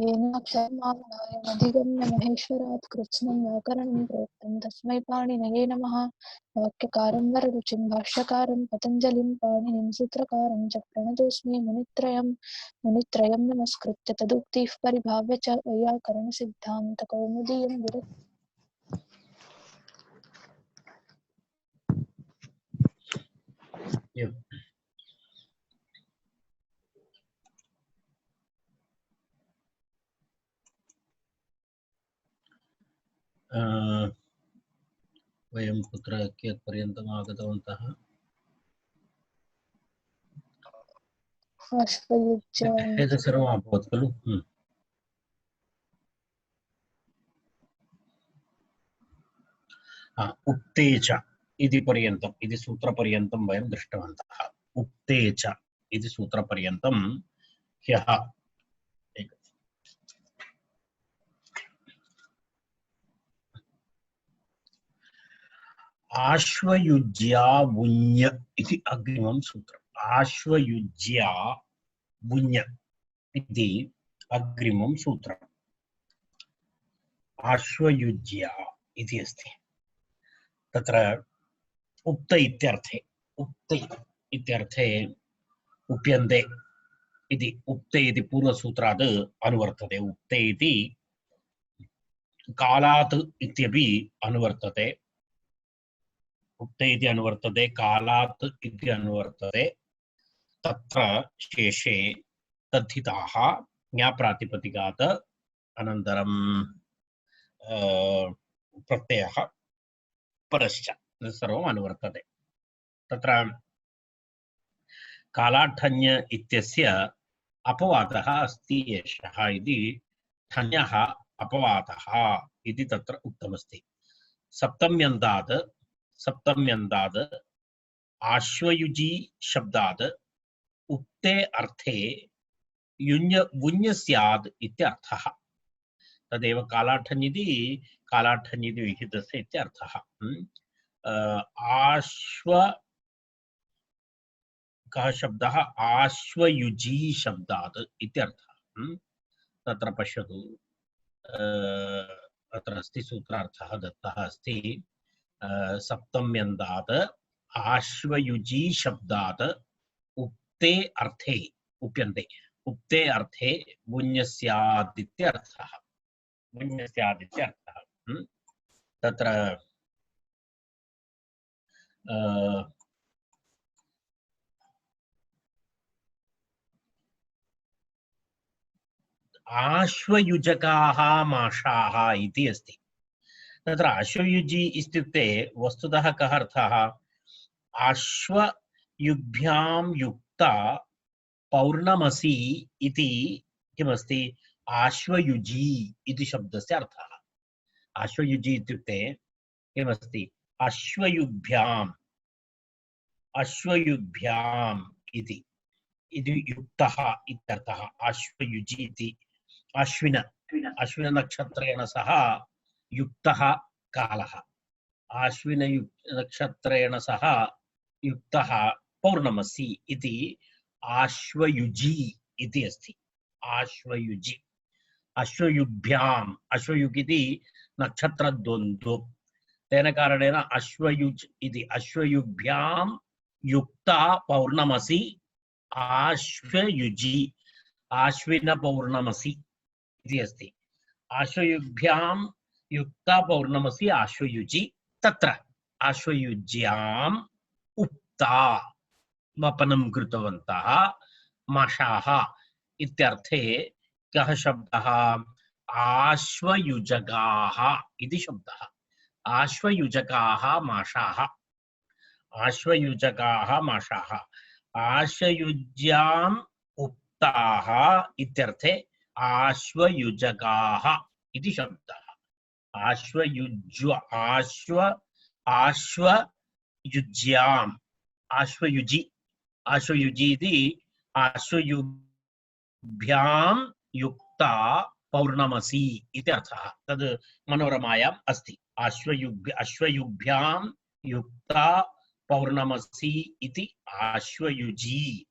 येनाक्षरमावनायमधिगम्य महेश्वरात् कृत्स्नं व्याकरणं प्रोक्तं तस्मै पाणिनये नमः। वाक्यकारं वररुचिं भाष्यकारं पतञ्जलिं पाणिनिं सूत्रकारं च प्रणतोऽस्मि मुनित्रयं नमस्कृत्य तदुक्तिः परिभाव्य च वैयाकरणसिद्धान्तकौमुदीयं विरचितम्। वयं कुत्र कियत्पर्यन्तम् आगतवन्तः? एतत् सर्वम् अभवत् खलु? उक्ते च इति पर्यन्तम् इति सूत्रपर्यन्तं वयं दृष्टवन्तः। उक्ते च इति सूत्रपर्यन्तं ह्यः आश्वयुज्या बुञ्य इति अग्रिमं सूत्रम्। आश्वयुज्या बुञ्य इति अग्रिमं सूत्रम्। आश्वयुज्या इति अस्ति। तत्र उक्त इत्यर्थे उप्यन्ते इति उक्ते इति पूर्वसूत्रात् अनुवर्तते। उक्ते इति कालात् इत्यपि अनुवर्तते। उक्ते इति अनुवर्तते, कालात् इति अनुवर्तते। तत्र शेषे तद्धिताः ज्ञाप्रातिपदिकात् अनन्तरं प्रत्ययः परश्च सर्वम् अनुवर्तते। तत्र कालाठन्य इत्यस्य अपवादः अस्ति एषः इति ठन्यः अपवादः इति तत्र उक्तमस्ति। सप्तम्यन्तात् आश्वयुजी शब्दात् उक्ते अर्थे वुञ् स्यात् इत्यर्थः। तदेव कालाठन्यति विहितस्य इत्यर्थः। कः शब्दः? आश्वयुजी शब्दात् इत्यर्थः। तत्र पश्यतु, अत्र अस्ति सूत्रार्थः दत्तः अस्ति। सप्तम्यन्तात् आश्वयुजी शब्दात् उक्ते अर्थे उप्यन्ते उक्ते अर्थे वुञ् स्यात् इत्यर्थः। वुञ् स्यात् इत्यर्थः। तत्र आश्वयुजकाः माषाः इति अस्ति। तत्र आश्वयुजी इत्युक्ते वस्तुतः कः अर्थः? आश्वयुग्भ्यां युक्ता पौर्णमसी इति किमस्ति? आश्वयुजी इति शब्दस्य अर्थः। आश्वयुजी इत्युक्ते किमस्ति? अश्वयुग्भ्याम् इति युक्तः इत्यर्थः। अश्वयुजी इति अश्विननक्षत्रेण सह युक्तः कालः। नक्षत्रेण सह युक्तः पौर्णमसी इति आश्वयुजी इति अस्ति। आश्वयुजी अश्वयुग्भ्याम्, अश्वयुग् इति नक्षत्रद्वन्द्वो, तेन कारणेन अश्वयुज् इति अश्वयुग्भ्यां युक्ता पौर्णमसी आश्वयुजी आश्विन पौर्णमसी इति अस्ति। आश्वयुग्भ्यां युक्ता पौर्णमसी आश्वयुजी। तत्र आश्वयुज्याम् उक्ता वपनं कृतवन्तः माषाः इत्यर्थे कः शब्दः? आश्वयुजकाः इति शब्दः। आश्वयुजकाः माषाः। आश्वयुजकाः माषाः आश्वयुज्याम् उक्ताः इत्यर्थे आश्वयुजकाः इति शब्दः। आश्वयुज्याम् आश्वयुजी इति आश्वयुग्भ्यां युक्ता पौर्णमसी इति अर्थः। तद् मनोरमायाम् अस्ति। अश्वयुग्भ्यां युक्ता पौर्णमसी इति आश्वयुजी।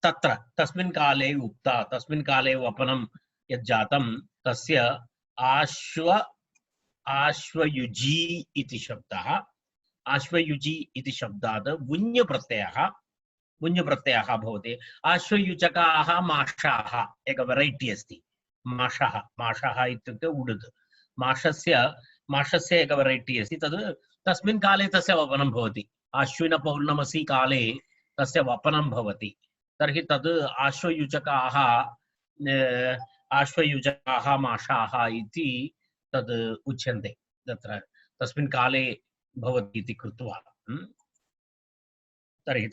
तत्र तस्मिन् काले उक्ता, तस्मिन् काले वपनं यज्जातं तस्य आश्वयुजी इति शब्दः आश्वयुजी इति शब्दात् वुञ् प्रत्ययः भवति आश्वयुजकाः माषाः एक वेरैटी अस्ति माषः इत्युक्ते उडुद् माषस्य एक वेरैटी अस्ति तद् तस्मिन् काले तस्य वपनं भवति आश्विन पौर्णमसी काले तस्य वपनं भवति तर्हि तद् आश्वयुजकाः माषाः इति तद् उच्यन्ते तत्र तस्मिन् काले भवति इति कृत्वा तर्हि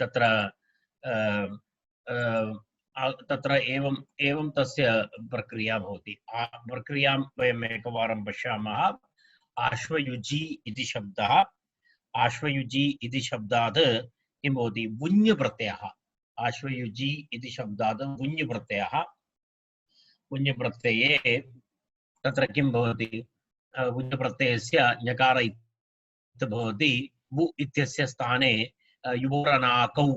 तत्र एवं तस्य प्रक्रिया भवति प्रक्रियां वयम् एकवारं पश्यामः आश्वयुजी इति शब्दः आश्वयुजी इति शब्दात् किं भवति वुञ् प्रत्ययः आश्वयुजी इति शब्दात् वुञ् प्रत्यये तत्र किं भवति वुञ् प्रत्ययस्य ञकार भवति वु इत्यस्य स्थाने युवोरनाकौ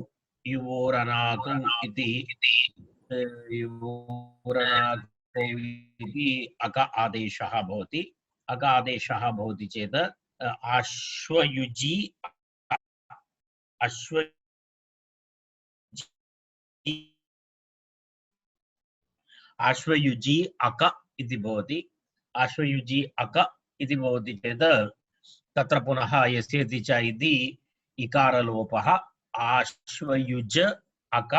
इति अक आदेशः भवति अक आदेशः भवति चेत् आश्वयुजी अक इति भवति आश्वयुजी अक इति भवति चेत् तत्र पुनः यस्यति च इति इकारलोपः आश्वयुज अक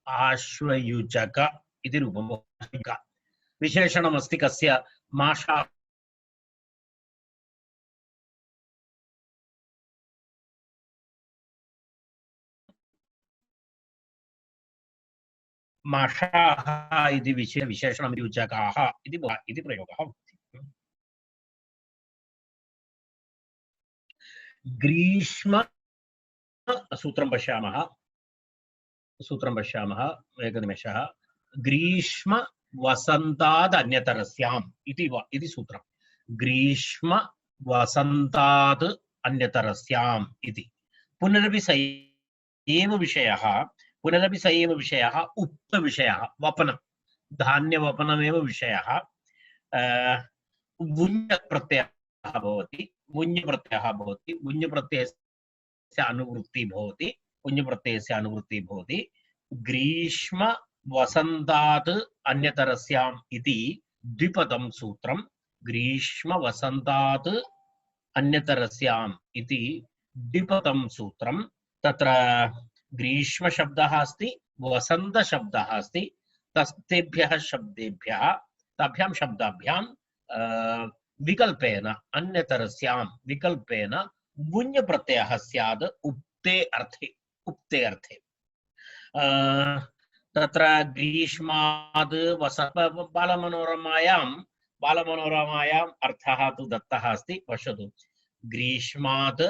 आश्वयुजक इति रूपं भवति विशेषणमस्ति कस्य माषा माषाः इति विशेषणं युजकाः इति प्रयोगः ग्रीष्म सूत्रं पश्यामः एकनिमेषः ग्रीष्म वसन्ताद् अन्यतरस्याम् इति सूत्रं ग्रीष्म वसन्ताद् अन्यतरस्याम् इति पुनरपि स एव विषयः उक्तविषयः वपनं धान्यवपनमेव विषयः वुञ् प्रत्ययः भवति वुञ् प्रत्ययस्य अनुवृत्तिः भवति ग्रीष्म वसन्तात् अन्यतरस्याम् इति द्विपदं सूत्रं ग्रीष्म वसन्तात् अन्यतरस्याम् इति द्विपदं सूत्रं तत्र ग्रीष्म शब्दः अस्ति वसन्त शब्दः अस्ति तस्तेभ्यः शब्देभ्यः ताभ्यां शब्दाभ्यां विकल्पेन अन्यतरस्यां विकल्पेन वुञ् प्रत्ययः स्यात् उक्ते अर्थे तत्र ग्रीष्माद् बालमनोरमायाम् अर्थः तु दत्तः अस्ति पश्यतु ग्रीष्माद्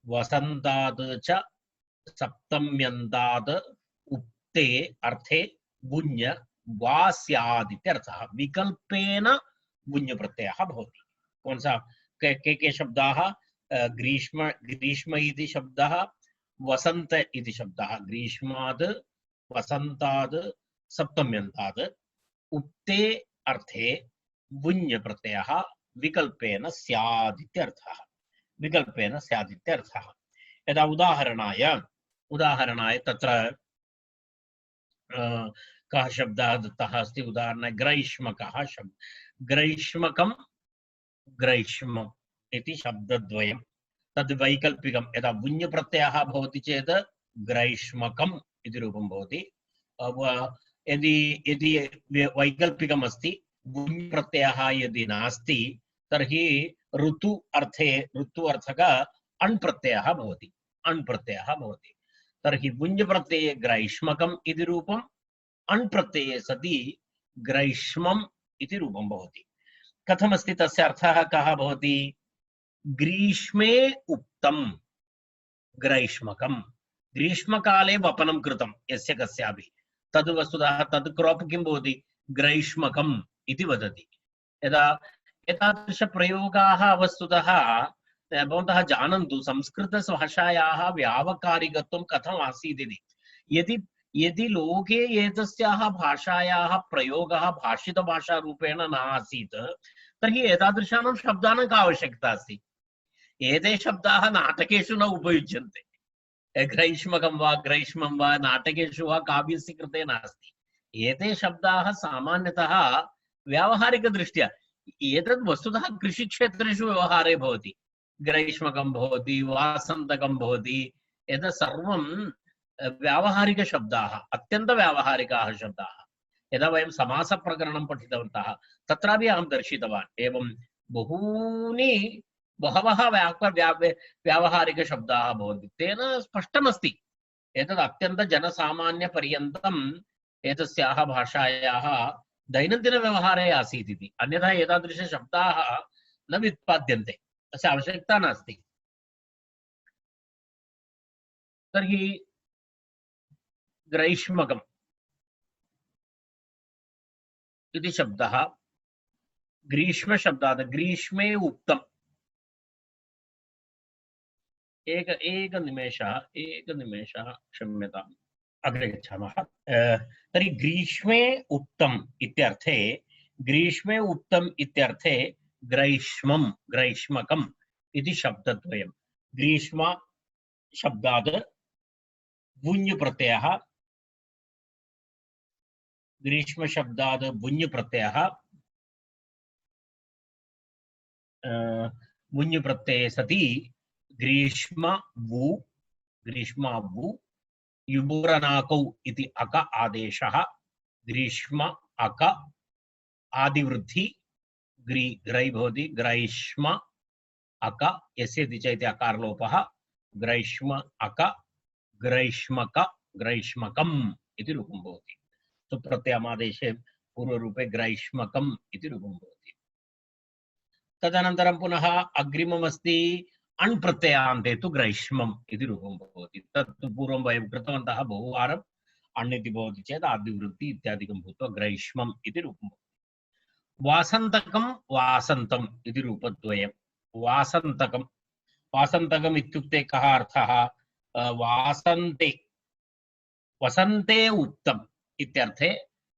वसन्ताद् च सप्तम्यन्ताद् उक्ते अर्थे वुञ् वा स्यात् इत्यर्थः विकल्पेन वुञ् प्रत्ययः भवति कौन सा के शब्दाः ग्रीष्म इति शब्दः वसन्त इति शब्दः ग्रीष्माद् वसन्ताद् सप्तम्यन्ताद् उक्ते अर्थे वुञ् प्रत्ययः विकल्पेन स्यात् इत्यर्थः यदा उदाहरणाय तत्र कः शब्दः दत्तः अस्ति उदाहरणाय ग्रैष्मकः शब्दः ग्रैष्मम् इति शब्दद्वयं तद् वैकल्पिकं यदा वुञ् प्रत्ययः भवति चेत् ग्रैष्मकम् इति रूपं भवति यदि वैकल्पिकम् अस्ति वुञ् प्रत्ययः यदि नास्ति तर्हि ऋतु अर्थक अण् प्रत्ययः भवति तर्हि वुञ् प्रत्यये ग्रैष्मकम् इति रूपम् अण् प्रत्यये सति ग्रैष्मम् इति रूपं भवति कथमस्ति तस्य अर्थः कः भवति ग्रीष्मे उक्तं ग्रैष्मकम् ग्रीष्मकाले वपनं कृतं यस्य कस्यापि तद् वस्तुतः तद् क्राप् किं भवति ग्रैष्मकम् इति वदति यदा एतादृशप्रयोगाः वस्तुतः भवन्तः जानन्तु संस्कृतभाषायाः व्यावहारिकत्वं कथम् आसीत् इति यदि लोके एतस्याः भाषायाः प्रयोगः भाषितभाषारूपेण न आसीत् तर्हि एतादृशानां शब्दानां का आवश्यकता अस्ति। एते शब्दाः नाटकेषु न उपयुज्यन्ते। ग्रैष्मकं वा ग्रैष्मं वा नाटकेषु वा काव्यस्य कृते नास्ति। एते शब्दाः सामान्यतः व्यावहारिकदृष्ट्या एतद् वस्तुतः कृषिक्षेत्रेषु व्यवहारे भवति। ग्रैष्मकं भवति, वासन्तकं भवति, एतत् सर्वं व्यावहारिकशब्दाः, अत्यन्तव्यावहारिकाः शब्दाः। यदा वयं समासप्रकरणं पठितवन्तः तत्रापि अहं दर्शितवान् एवं बहवः व्यावहारिकशब्दाः भवन्ति। तेन स्पष्टमस्ति एतद् अत्यन्तजनसामान्यपर्यन्तम् एतस्याः भाषायाः दैनन्दिनव्यवहारे आसीत् इति। अन्यथा एतादृशशब्दाः न व्युत्पाद्यन्ते, तस्य आवश्यकता नास्ति। तर्हि ग्रैष्मकम् इति शब्दः ग्रीष्मशब्दात् ग्रीष्मे उक्तम्। एकनिमेषः क्षम्यताम्, अग्रे गच्छामः। तर्हि ग्रीष्मे उक्तम् इत्यर्थे ग्रैष्मं ग्रैष्मकम् इति शब्दद्वयं। ग्रीष्म शब्दात् वुञ् प्रत्ययः, ग्रीष्म शब्दात् वुञ् प्रत्ययः, वुञ् प्रत्यये सति ग्रीष्म वु युबुरनाकौ इति अक आदेशः। ग्रीष्म अक आदिवृद्धि ग्रै भवति। ग्रैष्म अक यस्यति चैति अकारलोपः। ग्रैष्म अक ग्रैष्मक ग्रैष्मकम् इति रूपं भवति। सुप्रत्ययमादेशे पूर्वरूपे ग्रैष्मकम् इति रूपं भवति। तदनन्तरं पुनः अग्रिममस्ति अण् प्रत्ययान्ते तु ग्रैष्मम् इति रूपं भवति। तत् पूर्वं वयं कृतवन्तः बहुवारम्। अण् इति भवति चेत् आदिवृत्ति इत्यादिकं भूत्वा ग्रैष्मम् इति रूपं भवति। वासन्तकं वासन्तम् इति रूपद्वयं। वासन्तकं वासन्तकम् इत्युक्ते कः अर्थः? वासन्ते वसन्ते उक्तम् इत्यर्थे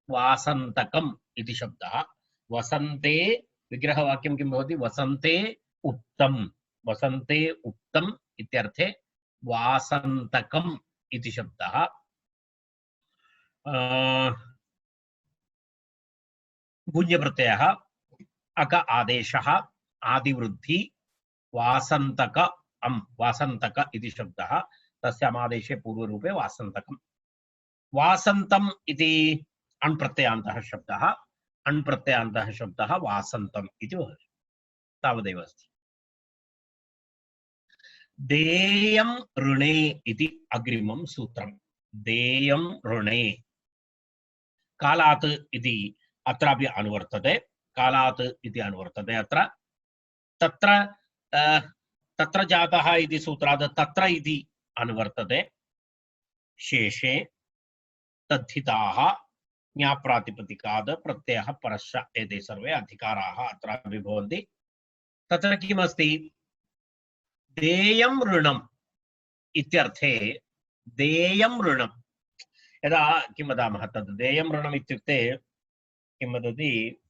वासन्तकम् इति शब्दः। वसन्ते विग्रहवाक्यं किं भवति? वसन्ते उक्तम् इत्यर्थे वासन्तकम् इति शब्दः। भुञ्प्रत्ययः अक आदेशः आदिवृद्धि वासन्तक वासन्तक इति शब्दः। तस्यामादेशे पूर्वरूपे वासन्तकम्। वासन्तम् इति अण् प्रत्ययान्तः शब्दः। अण् प्रत्ययान्तः शब्दः वासन्तम् इति भवति। तावदेव अस्ति। देयं ऋणे इति अग्रिमं सूत्रम्। देयं ऋणे कालात् इति अत्रापि अनुवर्तते। कालात् इति अनुवर्तते अत्र। तत्र जातः इति सूत्रात् तत्र इति अनुवर्तते। शेषे तद्धिताः ज्ञाप्रातिपदिकात् प्रत्ययः परश्च एते सर्वे अधिकाराः अत्रापि भवन्ति। तत्र किमस्ति? देयं ऋणम् इत्यर्थे देयं ऋणं यदा किं वदामः तद् देयं ऋणम् इत्युक्ते किं वदति?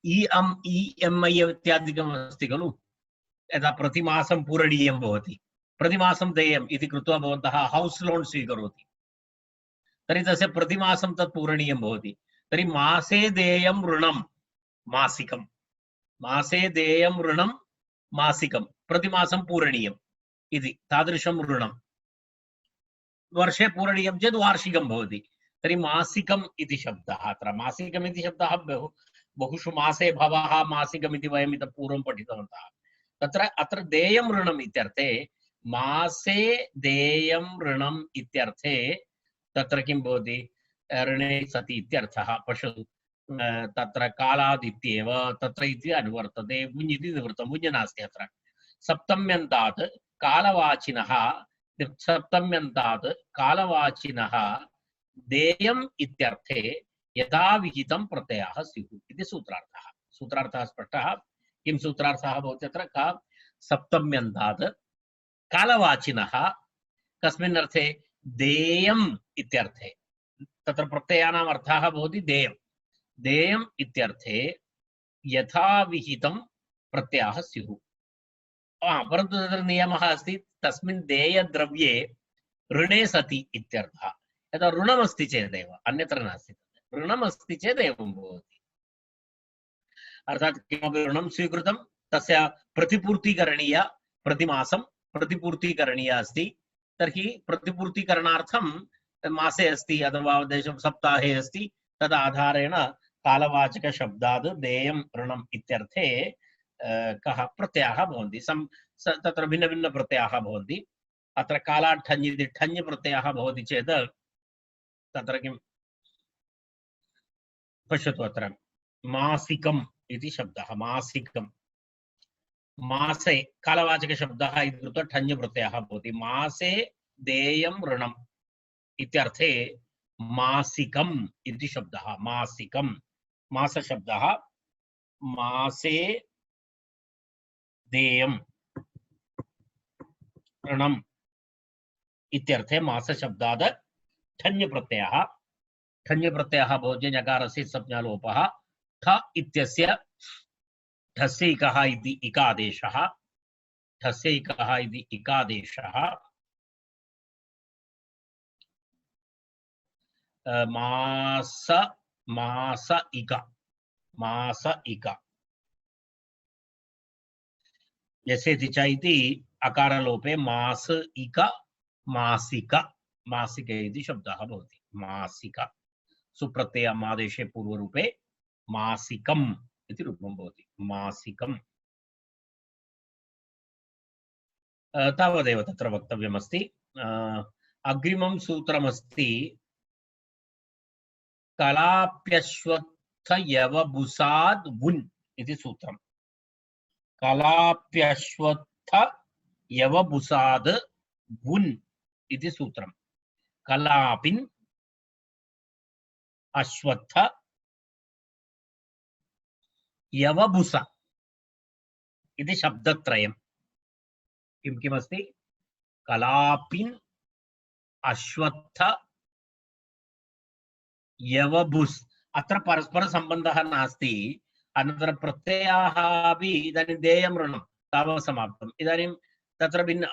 EMI इत्यादिकम् अस्ति खलु। यदा प्रतिमासं पूरणीयं भवति, प्रतिमासं देयम् इति कृत्वा भवन्तः हौस् लोन् स्वीकरोति, तर्हि तस्य प्रतिमासं तत् पूरणीयं भवति। तर्हि मासे देयं ऋणं मासिकं, मासे देयं ऋणं मासिकं, प्रतिमासं पूरणीयम् इति तादृशं ऋणं। वर्षे पूरणीयं चेत् वार्षिकं भवति। तर्हि मासिकम् इति शब्दः अत्र। मासिकम् इति शब्दः बहुषु मासे भवः मासिकमिति वयम् इतः पूर्वं पठितवन्तः। तत्र अत्र देयं ऋणम् इत्यर्थे मासे देयं ऋणम् इत्यर्थे तत्र किं भवति? ऋणे सति इत्यर्थः। पश्यतु, तत्र कालादित्येव तत्र इति अनुवर्तते। भुञ् इति निवृत्तं, भुञ् नास्ति अत्र। सप्तम्यन्तात् कालवाचिनः, सप्तम्यन्तात् कालवाचिनः देयम् इत्यर्थे यथा विहितं प्रत्ययः स्युः इति सूत्रार्थः। सूत्रार्थः स्पष्टः। किं सूत्रार्थः भवति अत्र? सप्तम्यन्तात् कालवाचिनः कस्मिन् अर्थे देयम् इत्यर्थे तत्र प्रत्ययानाम् अर्थः भवति देयम् देयम् इत्यर्थे यथा विहितं प्रत्ययाः स्युः परन्तु तत्र नियमः अस्ति तस्मिन् देयद्रव्ये ऋणे सति इत्यर्थः यदा ऋणमस्ति चेदेव अन्यत्र नास्ति ऋणमस्ति चेत् एवं भवति अर्थात् किमपि ऋणं स्वीकृतं तस्य प्रतिपूर्ति करणीया प्रतिमासं प्रतिपूर्ति करणीया अस्ति तर्हि प्रतिपूर्तिकरणार्थं मासे अस्ति अथवा सप्ताहे अस्ति तद आधारेण कालवाचकशब्दात् देयं ऋणम् इत्यर्थे कः प्रत्ययाः भवन्ति तत्र भिन्नभिन्नप्रत्ययाः भवन्ति अत्र कालात् ठञ् इति ठञ् प्रत्ययः भवति चेत् तत्र किं पश्यतु अत्र मासिकम् इति शब्दः मासिकं मासे कालवाचकशब्दः इति कृत्वा ठञ् प्रत्ययः भवति मासे देयं ऋणम् इत्यर्थे मासिकम् इति शब्दः मासिकं मासशब्दः मासे देयं ऋणम् इत्यर्थे मासशब्दात् ठञ् प्रत्ययः भवति ञकारस्य संज्ञालोपः ठ इत्यस्य ठस्यैकः इति इकादेशः ठस्यैकः इति इकादेशः मास मास इक यसेति च इति अकारलोपे मास इक मासिक मासिक इति शब्दः भवति मासिक सुप्रत्ययमादेशे पूर्वरूपे मासिकम् इति रूपं भवति मासिकम् तावदेव तत्र वक्तव्यमस्ति अग्रिमं सूत्रमस्ति कलाप्यश्वत्थयवबुसाद् वुन् इति सूत्रम् कलाप्यश्वत्थयवबुसाद् वुन् इति सूत्रम् कलापिन् अश्वत्थ यवबुस इति शब्दत्रयम् किं किमस्ति कलापिन् अश्वत्थ यवबुस् अत्र परस्परसम्बन्धः नास्ति अनन्तरं प्रत्ययाः अपि इदानीं देयं ऋणं तावत् समाप्तम् इदानीं तत्र भिन्न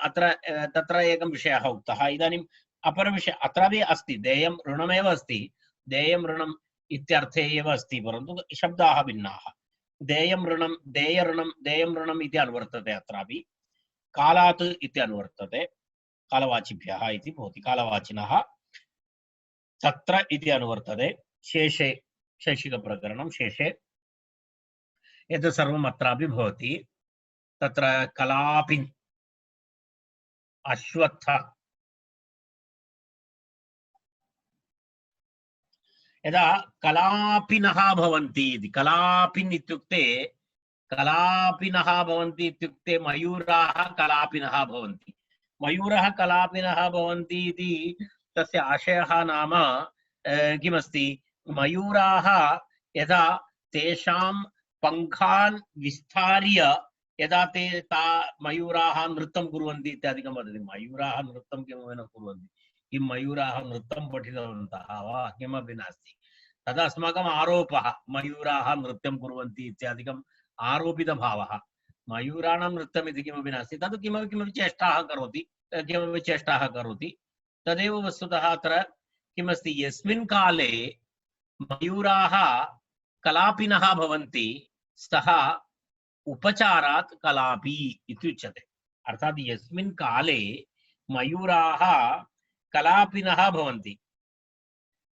तत्र एकं विषयः उक्तः इदानीम् अपरविषयः अत्रापि अस्ति देयं ऋणमेव अस्ति देयं ऋणम् इत्यर्थे एव अस्ति परन्तु शब्दाः भिन्नाः देयं ऋणम् इति अनुवर्तते अत्रापि कालात् इति अनुवर्तते कालवाचिभ्यः इति भवति कालवाचिनः तत्र इति अनुवर्तते शेषे शैक्षिकप्रकरणं शेषे एतत् सर्वम् अत्रापि भवति तत्र कलापिन् अश्वत्थ यदा कलापिनः भवन्ति इति कलापिन् इत्युक्ते मयूराः कलापिनः भवन्ति मयूरः कलापिनः भवन्ति इति तस्य आशयः नाम किमस्ति मयूराः यदा तेषां पंखान् विस्तार्य यदा ते मयूराः नृत्यं कुर्वन्ति इत्यादिकं वदति मयूराः नृत्यं किमपि न कुर्वन्ति किं मयूराः नृत्यं पठितवन्तः वा किमपि नास्ति तदा अस्माकम् आरोपः मयूराः नृत्यं कुर्वन्ति इत्यादिकम् आरोपितभावः मयूराणां नृत्यम् इति किमपि नास्ति तद् किमपि चेष्टाः करोति तदेव वस्तुतः अत्र किमस्ति यस्मिन् काले मयूराः कलापिनः भवन्ति सः उपचारात् कलापी इत्युच्यते अर्थात् यस्मिन् काले मयूराः कलापिनः भवन्ति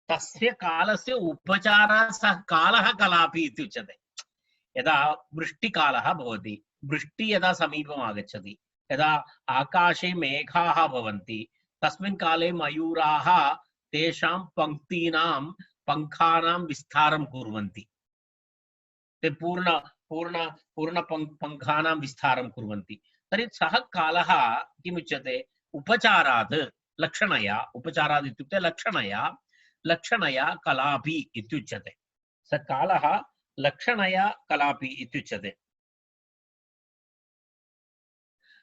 तस्य कालस्य उपचारात् सः कालः कलापी इत्युच्यते यदा वृष्टिकालः भवति वृष्टि यदा समीपम् आगच्छति यदा आकाशे मेघाः भवन्ति तस्मिन् काले मयूराः तेषां पंक्तीनां पंखानां विस्तारं कुर्वन्ति ते पूर्ण पंखानां विस्तारं कुर्वन्ति तर्हि सः कालः किमुच्यते उपचारात् लक्षणया उपचारात् इत्युक्ते लक्षणया कलापि इत्युच्यते स कालः लक्षणया कलापि इत्युच्यते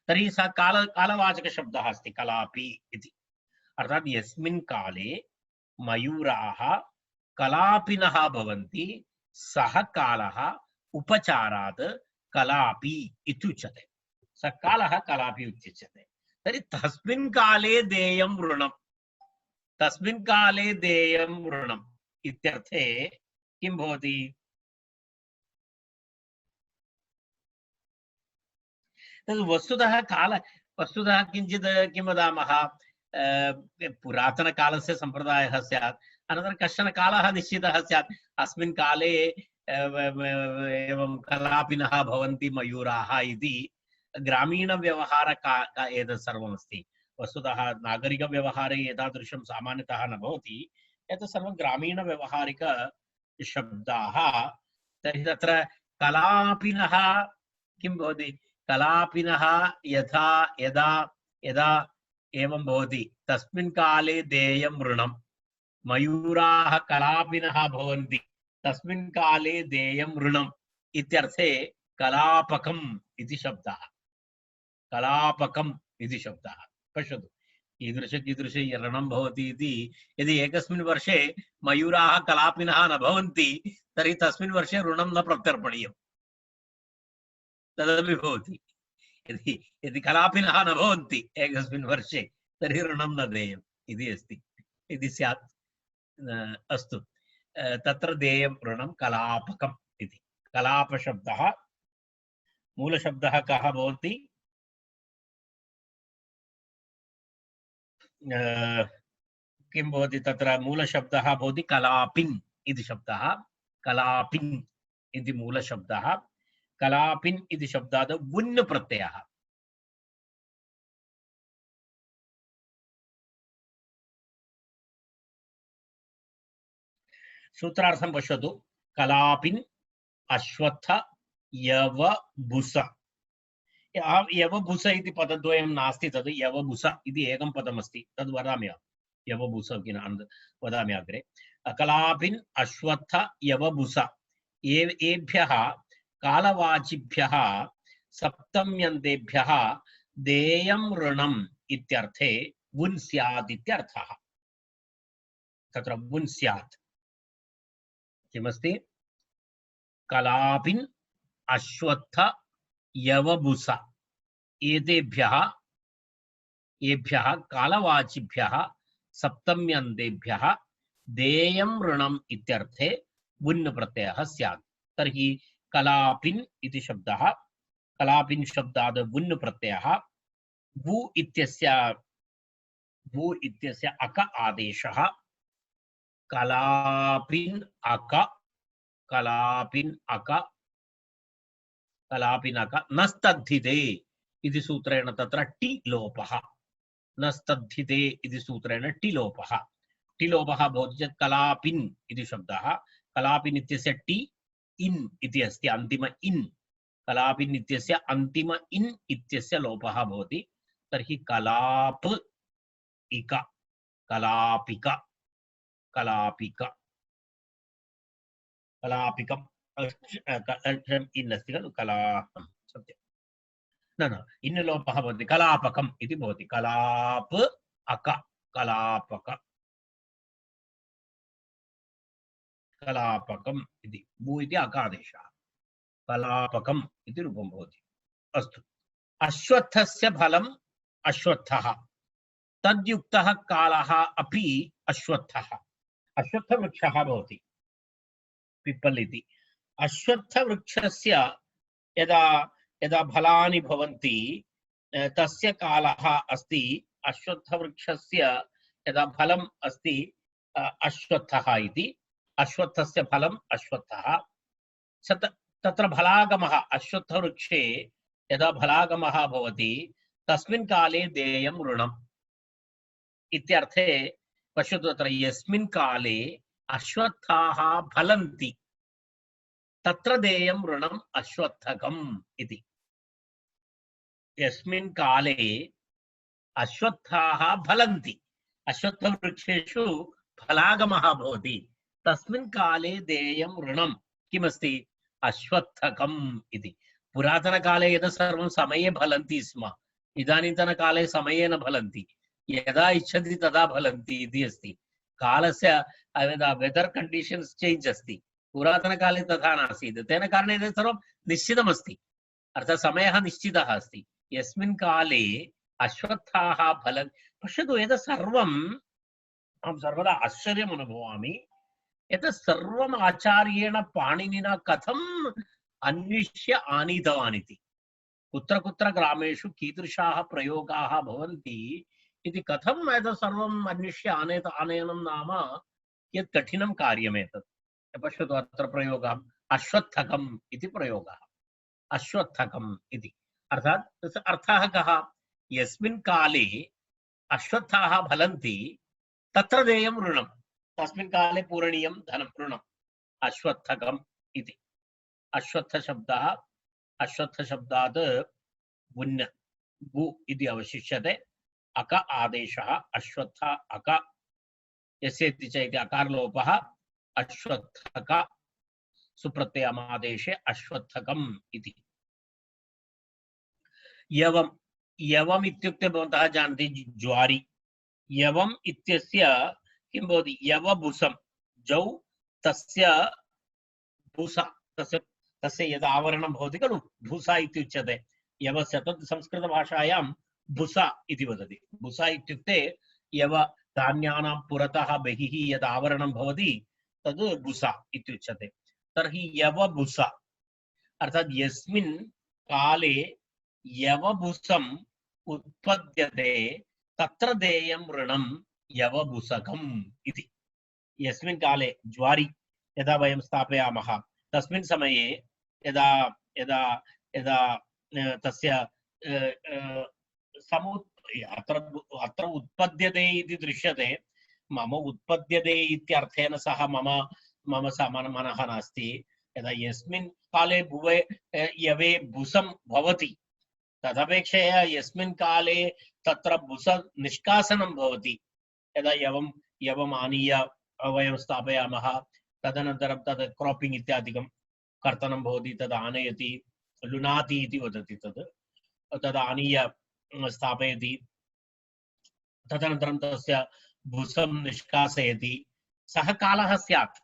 तर्हि स कालवाचकशब्दः अस्ति कलापि इति अर्थात यस्मिन् काले मयूराः कलापिनः भवन्ति सः कालः उपचारात् कलापि इत्युच्यते। सः कालः कलापि उच्यते। तर्हि तस्मिन् काले देयं ऋणम्, तस्मिन् काले देयं ऋणम् इत्यर्थे किं भवति? वस्तुतः वस्तुतः किञ्चित् किं वदामः, पुरातनकालस्य सम्प्रदायः स्यात्, अनन्तरं कश्चन कालः निश्चितः स्यात्, अस्मिन् काले एवं कलापिनः भवन्ति मयूराः इति ग्रामीणव्यवहार एतत् सर्वमस्ति। वस्तुतः नागरिकव्यवहारे एतादृशं सामान्यतः न भवति, एतत् सर्वं ग्रामीणव्यवहारिकशब्दाः। तर्हि तत्र कलापिनः किं भवति? कलापिनः यथा यदा यदा एवं भवति तस्मिन् काले देयं ऋणम्, मयूराः कलापिनः भवन्ति तस्मिन् काले देयं ऋणम् इत्यर्थे कलापकम् इति शब्दः, कलापकम् इति शब्दः। पश्यतु कीदृश ऋणं भवति इति। यदि एकस्मिन् वर्षे मयूराः कलापिनः न भवन्ति तर्हि तस्मिन् वर्षे ऋणं न प्रत्यर्पणीयम्, तदपि भवति। यदि कलापिनः न भवन्ति एकस्मिन् वर्षे तर्हि ऋणं न देयम् इति अस्ति, इति स्यात्। अस्तु, तत्र देयं ऋणं कलापकम् इति। कलापशब्दः मूलशब्दः कः भवति? किं भवति? तत्र मूलशब्दः भवति कलापिन् इति शब्दः। कलापिन् इति मूलशब्दः। कलापिन् इति शब्दात् वुन् प्रत्ययः। सूत्रार्थं पश्यतु। कलापिन् अश्वत्थ यवबुस। यवबुस इति पदद्वयं नास्ति, तद् यवबुस इति एकं पदमस्ति, तद् वदामि। यवबुस वदामि अग्रे। कलापिन् अश्वत्थ यवबुस एभ्यः कालवाचिभ्यः सप्तम्यन्तेभ्यः देयं ऋणम् इत्यर्थे वुन् स्यात् इत्यर्थः। तत्र वुन् स्यात् किमस्ति? कलापिन् अश्वत्थ यवबुस एभ्यः कालवाचिभ्यः सप्तम्यन्तेभ्यः देयं ऋणम् इत्यर्थे वुन् प्रत्ययः स्यात्। तर्हि कलापिन् इति शब्दः, कलापिन् शब्दात् वुन् प्रत्ययः। वु इत्यस्य अक आदेशः। कलापिन् अक, कलापिन् अक, कलापिन् अक नस्तद्धिते इति सूत्रेण तत्र टि लोपः। नस्तद्धिते इति सूत्रेण टि लोपः। टि लोपः भवति चेत् कलापिन् इति शब्दः। कलापिन् इत्यस्य टि इन् इति अस्ति, अन्तिम इन्। कलापिन् इत्यस्य अन्तिम इन् इत्यस्य लोपः भवति। तर्हि कलाप इक, कलापिक, कलापिक, कलापिकम् इन् अस्ति खलु, कला सत्यं न इन् लोपः भवति, कलापकम् इति भवति। कलाप अक, कलापक, कलापकम् इति भू इति अकादेशः, कलापकम् इति रूपं भवति। अस्तु, अश्वत्थस्य फलम् अश्वत्थः, तद्युक्तः कालः अपि अश्वत्थः। अश्वत्थवृक्षः भवति, पिप्पल् इति। अश्वत्थवृक्षस्य यदा यदा फलानि भवन्ति तस्य कालः अस्ति। अश्वत्थवृक्षस्य यदा फलम् अस्ति अश्वत्थः इति। अश्वत्थस्य फलम् अश्वत्थः। तत्र फलागमः, अश्वत्थवृक्षे यदा फलागमः भवति तस्मिन् काले देयं ऋणम् इत्यर्थे। पश्यतु, तत्र यस्मिन् काले अश्वत्थाः फलन्ति तत्र देयं ऋणम् अश्वत्थकम् इति। यस्मिन् काले अश्वत्थाः फलन्ति, अश्वत्थवृक्षेषु फलागमः भवति, तस्मिन् काले देयं ऋणं किमस्ति? अश्वत्थकम् इति। पुरातनकाले एतत् सर्वं समये फलन्ति स्म, इदानीन्तनकाले समये न फलन्ति। यदा इच्छति तदा फलन्ति इति अस्ति। कालस्य वेदर् कण्डीशन्स् चेञ्ज् अस्ति। पुरातनकाले तथा नासीत्। तेन कारणेन सर्वं निश्चितमस्ति, अर्थात् समयः निश्चितः अस्ति। यस्मिन् काले अश्वत्थाः फलं पश्यतु, एतत् सर्वम् अहं सर्वदा आश्चर्यम् अनुभवामि। एतत् सर्वम् आचार्येण पाणिनिना कथम् अन्विष्य आनीतवान् इति। कुत्र कुत्र ग्रामेषु कीदृशाः प्रयोगाः भवन्ति इति कथम् एतत् सर्वम् अन्विष्य आनयनं नाम कियत् कठिनं कार्यम् एतत्। पश्यतु, अत्र प्रयोगः अश्वत्थकम् इति प्रयोगः। अश्वत्थकम् इति अर्थात् तस्य अर्थः कः? यस्मिन् काले अश्वत्थाः फलन्ति तत्र देयं ऋणम्, तस्मिन् काले पूरणीयं धनं ऋणम्। अश्वत्थकम् इति अश्वत्थशब्दः, अश्वत्थशब्दात् बुन्न बु इति अवशिष्यते। अक आदेशः अश्वत्थ अक यस्य इति च इति अकारलोपः अश्वत्थक सुप्रत्ययमादेशे अश्वत्थकम् इति। यवम्, यवम् इत्युक्ते भवन्तः जानन्ति ज्वारि। यवम् इत्यस्य किं भवति? यवभुसं जौ तस्य भूसा, तस्य यद् आवरणं भवति खलु, भूसा इत्युच्यते। यवस्य तत् संस्कृतभाषायां भुसा इति वदति। भुसा इत्युक्ते यव धान्यानां पुरतः बहिः यद् आवरणं भवति तद् भुसा इत्युच्यते। तर्हि यवभुसा अर्थात् यस्मिन् काले यवभुसम् उत्पद्यते तत्र देयं ऋणं यवभुसकम् इति। यस्मिन् काले ज्वारि यदा वयं स्थापयामः तस्मिन् समये यदा यदा यदा तस्य अत्र उत्पद्यते इति दृश्यते। मम उत्पद्यते इत्यर्थेन सह मम मनः नास्ति। यदा यस्मिन् काले भुवे यवे भुसं भवति तदपेक्षया यस्मिन् काले तत्र भुस निष्कासनं भवति, यदा यवम् आनीय वयं स्थापयामः, तदनन्तरं तद् क्रापिङ्ग् इत्यादिकं कर्तनं भवति, तद् आनयति, लुनाति इति वदति, तद् आनीय स्थापयति, तदनन्तरं तस्य भुसं निष्कासयति। सः कालः स्यात्,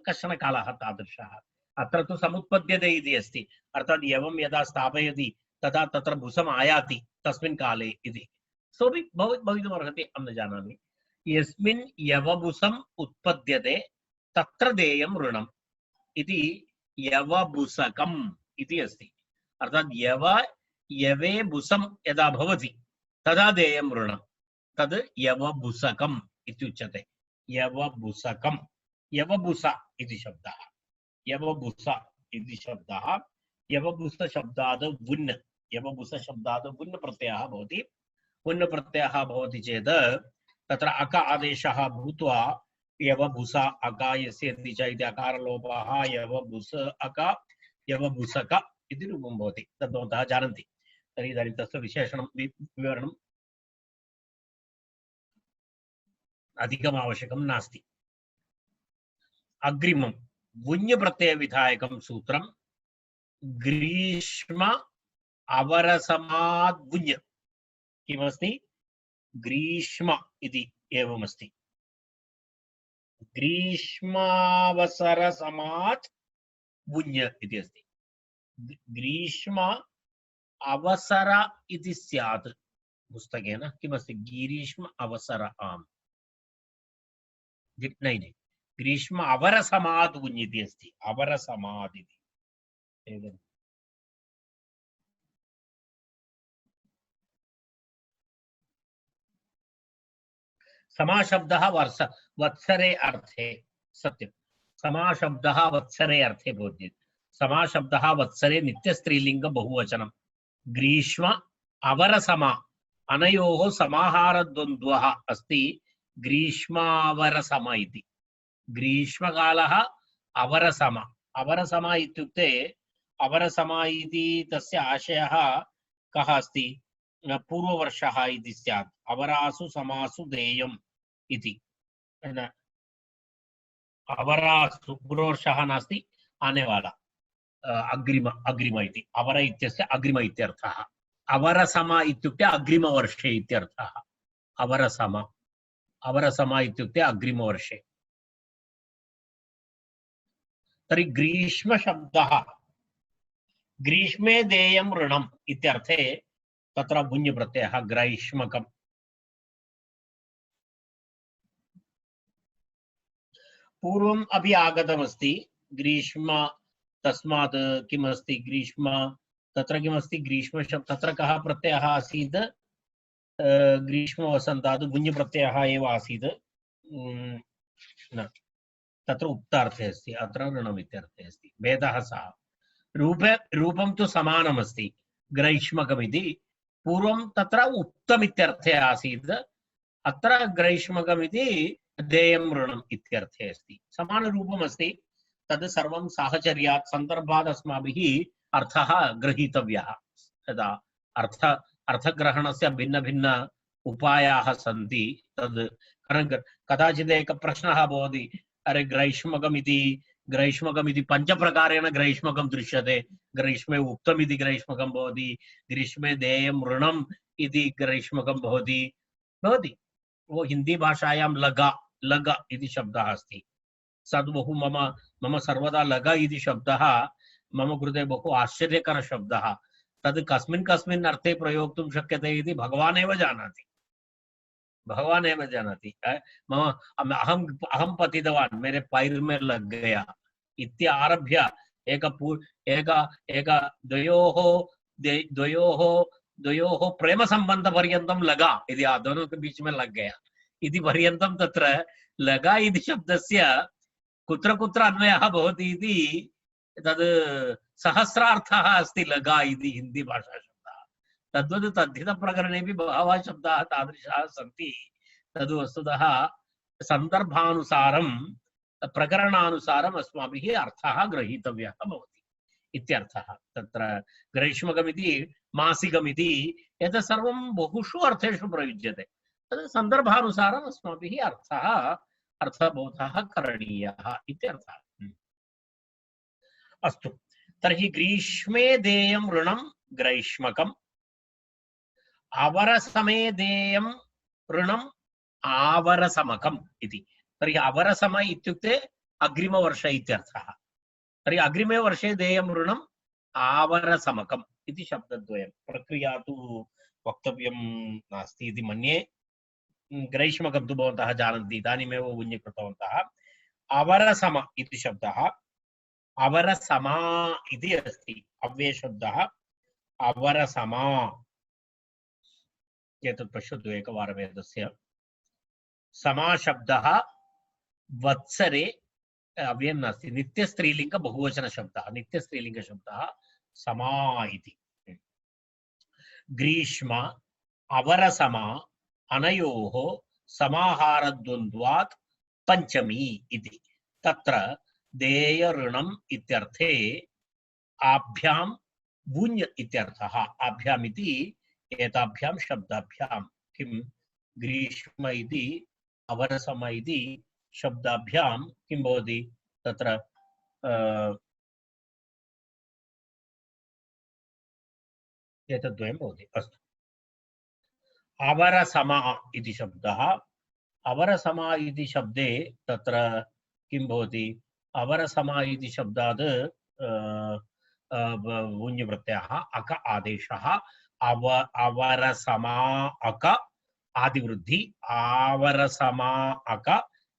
कश्चन कालः तादृशः। अत्र तु समुत्पद्यते इति अस्ति, अर्थात् यवं यदा स्थापयति तदा तत्र भुसम् आयाति तस्मिन् काले इति। सोऽपि भवितुमर्हति, अहं न जानामि। यस्मिन् यवभुसम् उत्पद्यते तत्र देयं ऋणम् इति यवभुसकम् इति अस्ति। अर्थात् यवे भुसं यदा भवति तदा देयं ऋणम्, तद् यवभुसकम् इत्युच्यते। यवभुसकम्, यवभुसा इति शब्दः, यवभुसा इति शब्दः। यवभुसशब्दात् वुन्, यवभुसशब्दात् वुन् प्रत्ययः भवति। वुन् प्रत्ययः भवति चेत् तत्र अक आदेशः भूत्वा यवभुसा अक यस्य च इति अकारलोपः यवभुस अक यवभुसक इति रूपं भवति। तद् भवन्तः जानन्ति। तर्हि इदानीं तस्य विशेषणं विवरणम् अधिकम् आवश्यकं नास्ति। अग्रिमं वुञ् प्रत्ययविधायकं सूत्रं ग्रीष्म अवरसमाद् वुञ्। किमस्ति? ग्रीष्म इति एवमस्ति। ग्रीष्मावसरसमात् वुञ् इति अस्ति। ग्रीष्म अवसर इति स्यात् पुस्तकेन। किमस्ति? ग्रीष्म अवसर आम्, नहीं, ग्रीष्म अवरसमाद् वुञ् इति अस्ति। अवरसमाद् इति समाशब्दः वत्सरे अर्थे। सत्यं, समाशब्दः वत्सरे अर्थे भवति। समाशब्दः वत्सरे नित्यस्त्रीलिङ्ग बहुवचनं। ग्रीष्म अवरसमा अनयोः समाहारद्वन्द्वः अस्ति ग्रीष्मावरसम इति। ग्रीष्मकालः अवरसम, अवरसम इत्युक्ते अवरसम इति तस्य आशयः कः अस्ति? पूर्ववर्षः इति स्यात्। अवरासु समासु देयम् इति। अवरासु पूर्ववर्षः नास्ति, आने वाला अग्रिम इति। अवर इत्यस्य अग्रिम इत्यर्थः। अवरसम इत्युक्ते अग्रिमवर्षे इत्यर्थः। अवरसम अवरसम इत्युक्ते अग्रिमवर्षे। तर्हि ग्रीष्मशब्दः ग्रीष्मे देयं ऋणम् इत्यर्थे तत्र भुञ्प्रत्ययः ग्रैष्मकम्। पूर्वम् अपि आगतमस्ति ग्रीष्म, तस्मात् किमस्ति ग्रीष्म, तत्र किमस्ति ग्रीष्मशब्दः, तत्र कः प्रत्ययः आसीत्? ग्रीष्मवसन्तात् भुञ्प्रत्ययः एव आसीत्। न, तत्र उक्तार्थे अस्ति, अत्र ऋणम् इत्यर्थे अस्ति। भेदः सः। रूपं तु समानमस्ति ग्रैष्मकमिति। पूर्वं तत्र उक्तमित्यर्थे आसीत्, अत्र ग्रैष्मकमिति देयं ऋणम् इत्यर्थे अस्ति। समानरूपम् अस्ति। तद् सर्वं साहचर्यात् सन्दर्भात् अस्माभिः अर्थः ग्रहीतव्यः। यदा अर्थग्रहणस्य भिन्न भिन्न उपायाः सन्ति, तद् कदाचित् एकः प्रश्नः भवति, अरे ग्रैष्मकमिति पञ्चप्रकारेण ग्रैष्मकं दृश्यते। ग्रीष्मे उक्तमिति ग्रैष्मकं भवति, ग्रीष्मे देयं ऋणम् इति ग्रैष्मकं भवति। वो हिंदी भाषायां लग इति शब्दः अस्ति। सद् बहु मम सर्वदा लग इति शब्दः मम कृते बहु आश्चर्यकर शब्दः। तद् कस्मिन् कस्मिन् अर्थे प्रयोक्तुं शक्यते इति भगवान् एव जानाति। अहं पतितवान्, मेरे पैर में लग गया इत्यारभ्य द्वयोः प्रेम संबंध पर्यन्तं लगा इति, दोनों के बीच में लग गया इति पर्यन्तं तत्र लगा इति शब्दस्य कुत्र कुत्र अन्वयः भवति इति तद् सहस्रार्थः अस्ति लगा इति हिंदी भाषा शब्दः। तद्वत् तद्धितप्रकरणेपि बहवः शब्दाः तादृशाः सन्ति। तद् वस्तुतः सन्दर्भानुसारं प्रकरणानुसारम् अस्माभिः अर्थः ग्रहीतव्यः भवति इत्यर्थः। तत्र ग्रैष्मकमिति मासिकमिति एतत् सर्वं बहुषु अर्थेषु प्रयुज्यते। तद् सन्दर्भानुसारम् अस्माभिः अर्थबोधः करणीयः इत्यर्थः। अस्तु, तर्हि ग्रीष्मे देयं ऋणं ग्रैष्मकम्, अवरसमे देयं ऋणम् आवरसमकम् इति। तर्हि अवरसम इत्युक्ते अग्रिमवर्ष इत्यर्थः। तर्हि अग्रिमे वर्षे देयं ऋणम् आवरसमकम् इति शब्दद्वयं। प्रक्रिया तु वक्तव्यं नास्ति इति मन्ये। ग्रैष्मकं तु भवन्तः जानन्ति, इदानीमेव उल्लिखितवन्तः। अवरसम इति शब्दः, अवरसमा इति अस्ति अव्ययशब्दः। अवरसमा एतत् पश्यतु एकवारम्। एतस्य समाशब्दः वत्सरे अव्ययं नास्ति, नित्यस्त्रीलिंग बहुवचनशब्दः, नित्यस्त्रीलिंगशब्दः समा इति। ग्रीष्म अवरसमा अनयोः समाहारद्वन्द्वात् पंचमी इति। तत्र देय ऋणम् इत्यर्थे आभ्यां भुञ् इत्यर्थः। आभ्याम् इति एताभ्यां शब्दाभ्यां, किं ग्रीष्म इति अवरसम इति शब्दाभ्यां किं भवति? तत्र एतद्वयं भवति। अस्तु, अवरसम इति शब्दः। अवरसम इति शब्दे तत्र किं भवति? अवरसम इति शब्दात् भुञ्प्रत्ययः अक आदेशः। अवरसमा अक आदिवृद्धि, आवरसमा अक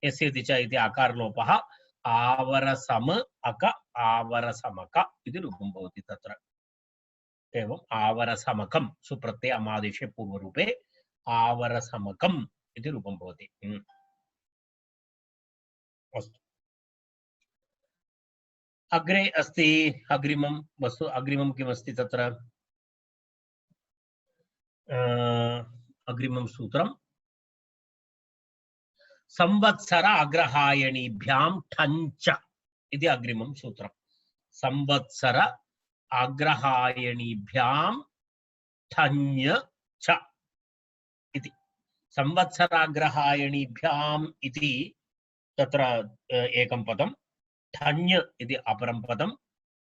यस्यति च इति आकारलोपः, आवरसम अक आवरसमक इति रूपं भवति तत्र। एवम् आवरसमकं सुप्रत्यय अमादेशे पूर्वरूपे आवरसमकम् इति रूपं भवति। अस्तु, अग्रे अस्ति अग्रिमं वस्तु। अग्रिमं किमस्ति तत्र? अग्रिमं सूत्रं संवत्सर अग्रहायणीभ्यां ठञ्च इति अग्रिमं सूत्रं। संवत्सर अग्रहायणीभ्यां ठञ् च इति। संवत्सराग्रहायणीभ्याम् इति तत्र एकं पदं, ठञ् इति अपरं पदं,